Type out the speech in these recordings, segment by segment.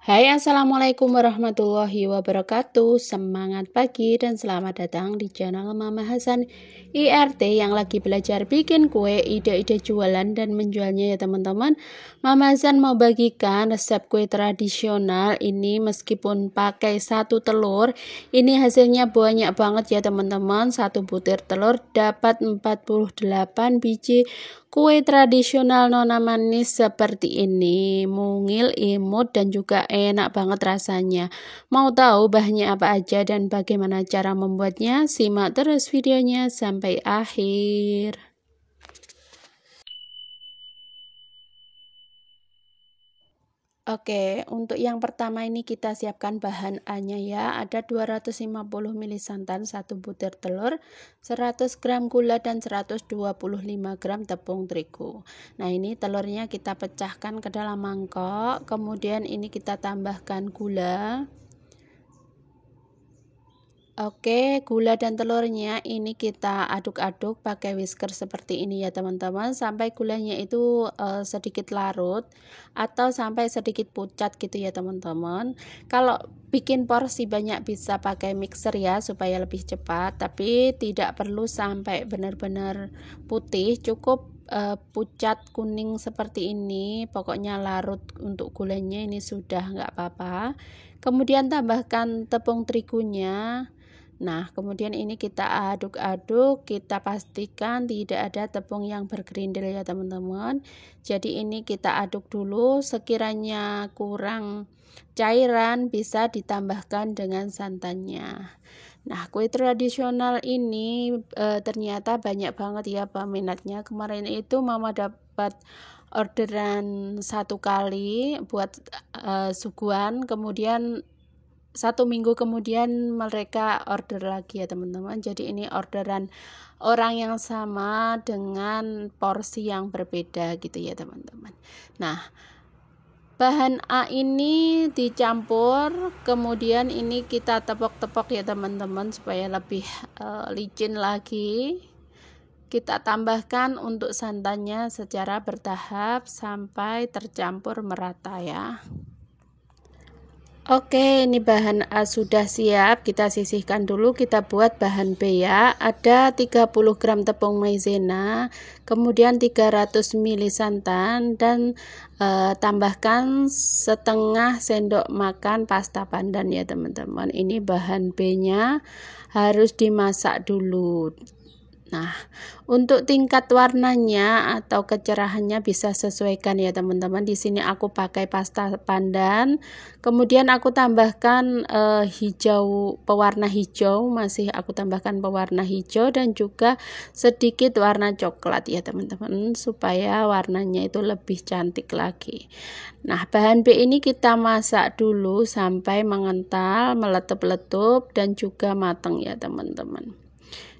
Hai, assalamualaikum warahmatullahi wabarakatuh. Semangat pagi dan selamat datang di channel Mama Hasan IRT yang lagi belajar bikin kue, ide-ide jualan dan menjualnya ya teman-teman. Mama Hasan mau bagikan resep kue tradisional ini meskipun pakai satu telur. Ini hasilnya banyak banget ya teman-teman. Satu butir telur dapat 48 biji kue tradisional nona manis seperti ini, mungil, imut, dan juga enak banget rasanya. Mau tahu bahannya apa aja dan bagaimana cara membuatnya? Simak terus videonya sampai akhir. Oke, untuk yang pertama ini kita siapkan bahan A-nya ya. Ada 250 ml santan, 1 butir telur, 100 gram gula dan 125 gram tepung terigu. Nah, ini telurnya kita pecahkan ke dalam mangkok. Kemudian ini kita tambahkan gula. Oke, gula dan telurnya ini kita aduk-aduk pakai whisker seperti ini ya teman-teman, sampai gulanya itu sedikit larut atau sampai sedikit pucat gitu ya teman-teman. Kalau bikin porsi banyak bisa pakai mixer ya supaya lebih cepat, tapi tidak perlu sampai benar-benar putih, cukup pucat kuning seperti ini, pokoknya larut untuk gulanya ini sudah nggak apa-apa. Kemudian tambahkan tepung terigunya. Nah, kemudian ini kita aduk-aduk, kita pastikan tidak ada tepung yang bergerindil ya teman-teman. Jadi ini kita aduk dulu, sekiranya kurang cairan bisa ditambahkan dengan santannya. Nah, kue tradisional ini ternyata banyak banget ya peminatnya. Kemarin itu Mama dapat orderan 1 kali buat suguhan, kemudian 1 minggu kemudian mereka order lagi ya teman-teman. Jadi ini orderan orang yang sama dengan porsi yang berbeda gitu ya teman-teman. Nah, bahan A ini dicampur, kemudian ini kita tepok-tepok ya teman-teman supaya lebih licin lagi. Kita tambahkan untuk santannya secara bertahap sampai tercampur merata ya. Oke, ini bahan A sudah siap, kita sisihkan dulu. Kita buat bahan B ya. Ada 30 gram tepung maizena, kemudian 300 ml santan, dan tambahkan setengah sendok makan pasta pandan ya teman-teman. Ini bahan B nya harus dimasak dulu. Nah, untuk tingkat warnanya atau kecerahannya bisa sesuaikan ya teman-teman. Di sini aku pakai pasta pandan, kemudian aku tambahkan pewarna hijau, masih aku tambahkan pewarna hijau dan juga sedikit warna coklat ya teman-teman, supaya warnanya itu lebih cantik lagi. Nah, bahan B ini kita masak dulu sampai mengental, meletup-letup dan juga matang ya teman-teman.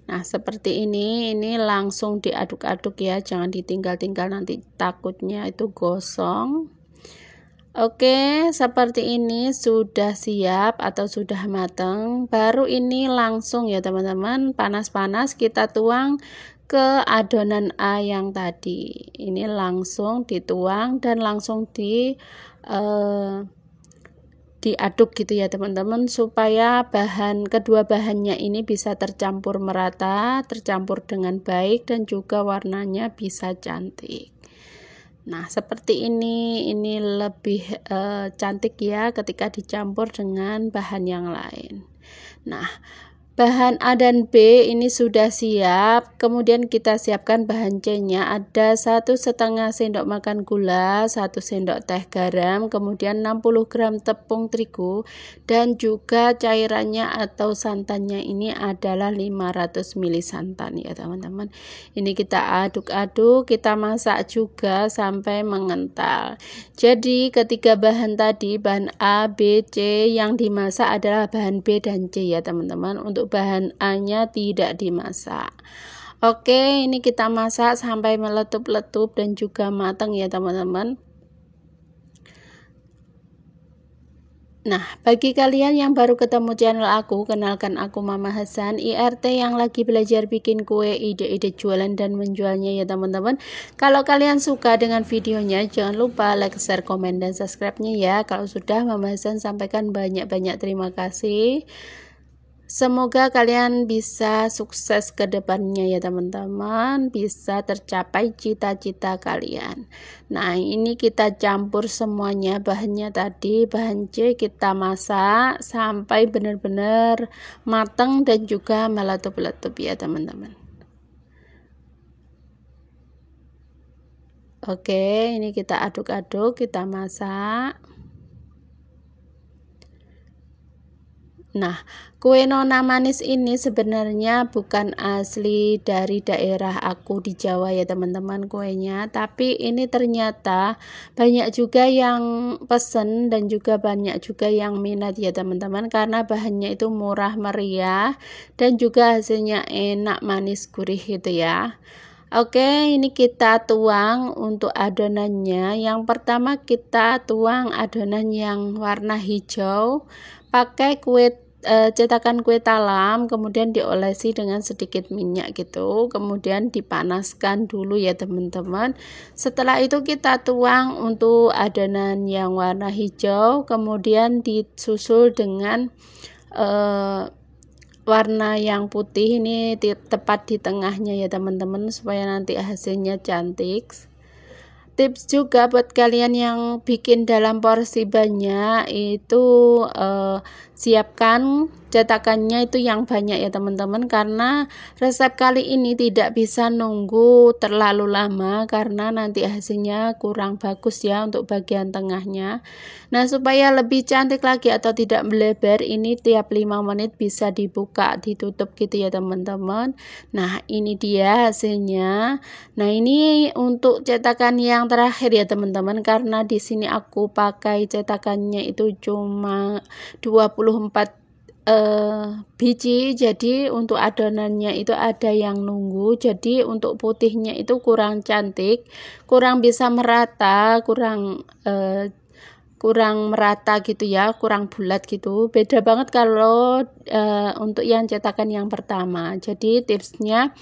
Nah, seperti ini langsung diaduk-aduk ya, jangan ditinggal-tinggal, nanti takutnya itu gosong. Oke, seperti ini sudah siap atau sudah matang. Baru ini langsung ya teman-teman, panas-panas kita tuang ke adonan A yang tadi. Ini langsung dituang dan langsung diaduk gitu ya teman-teman, supaya kedua bahannya ini bisa tercampur merata, tercampur dengan baik dan juga warnanya bisa cantik. Nah, seperti ini lebih cantik ya ketika dicampur dengan bahan yang lain. Nah, bahan A dan B ini sudah siap. Kemudian kita siapkan bahan C-nya. Ada 1,5 sendok makan gula, 1 sendok teh garam, kemudian 60 gram tepung terigu, dan juga cairannya atau santannya ini adalah 500 ml santan ya teman-teman. Ini kita aduk-aduk, kita masak juga sampai mengental. Jadi ketiga bahan tadi, bahan A, B, C, yang dimasak adalah bahan B dan C ya teman-teman. Untuk bahan A-nya tidak dimasak. Oke, ini kita masak sampai meletup-letup dan juga matang ya teman-teman. Nah, bagi kalian yang baru ketemu channel aku, kenalkan aku Mama Hasan, IRT yang lagi belajar bikin kue, ide-ide jualan dan menjualnya ya teman-teman. Kalau kalian suka dengan videonya, jangan lupa like, share, komen, dan subscribe-nya ya. Kalau sudah, Mama Hasan sampaikan banyak-banyak terima kasih. Semoga kalian bisa sukses ke depannya ya teman-teman, bisa tercapai cita-cita kalian. Nah, ini kita campur semuanya, bahannya tadi, bahan C kita masak sampai benar-benar matang dan juga meletup-letup ya teman-teman. Oke, ini kita aduk-aduk, kita masak. Nah, kue nona manis ini sebenarnya bukan asli dari daerah aku di Jawa ya teman-teman kuenya, tapi ini ternyata banyak juga yang pesen dan juga banyak juga yang minat ya teman-teman, karena bahannya itu murah meriah dan juga hasilnya enak, manis, gurih gitu ya. Oke, ini kita tuang untuk adonannya. Yang pertama kita tuang adonan yang warna hijau pakai cetakan kue talam, kemudian diolesi dengan sedikit minyak gitu, kemudian dipanaskan dulu ya teman-teman. Setelah itu kita tuang untuk adonan yang warna hijau, kemudian disusul dengan warna yang putih, ini tepat di tengahnya ya teman-teman, supaya nanti hasilnya cantik. Tips juga buat kalian yang bikin dalam porsi banyak itu, siapkan cetakannya itu yang banyak ya teman-teman, karena resep kali ini tidak bisa nunggu terlalu lama karena nanti hasilnya kurang bagus ya untuk bagian tengahnya. Nah, supaya lebih cantik lagi atau tidak melebar, ini tiap 5 menit bisa dibuka ditutup gitu ya teman-teman. Nah, ini dia hasilnya. Nah, ini untuk cetakan yang terakhir ya teman-teman, karena di sini aku pakai cetakannya itu cuma 24 biji, jadi untuk adonannya itu ada yang nunggu, jadi untuk putihnya itu kurang cantik, kurang bisa merata, kurang merata gitu ya, kurang bulat gitu. Beda banget kalau untuk yang cetakan yang pertama. Jadi tipsnya,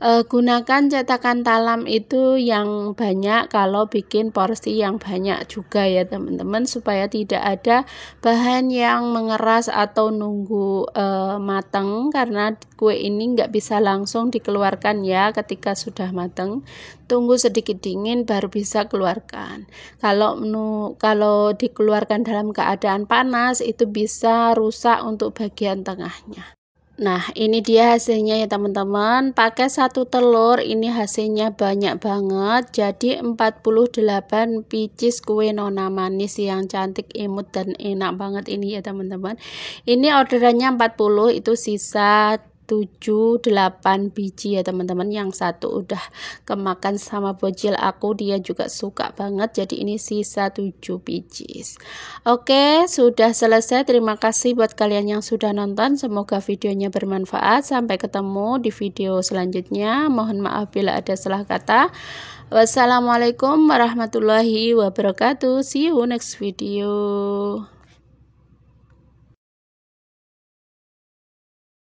gunakan cetakan talam itu yang banyak kalau bikin porsi yang banyak juga ya teman-teman, supaya tidak ada bahan yang mengeras atau nunggu matang, karena kue ini nggak bisa langsung dikeluarkan ya ketika sudah matang. Tunggu sedikit dingin baru bisa keluarkan. Kalau dikeluarkan dalam keadaan panas itu bisa rusak untuk bagian tengahnya. Nah, ini dia hasilnya ya teman-teman. Pakai 1 telur, ini hasilnya banyak banget. Jadi 48 pieces kue nona manis yang cantik, imut, dan enak banget ini ya teman-teman. Ini orderannya 40, itu sisa 7-8 biji ya teman-teman. Yang satu udah kemakan sama bocil aku, dia juga suka banget, jadi ini sisa 7 biji. Oke, sudah selesai. Terima kasih buat kalian yang sudah nonton, semoga videonya bermanfaat. Sampai ketemu di video selanjutnya. Mohon maaf bila ada salah kata. Wassalamualaikum warahmatullahi wabarakatuh. See you next video.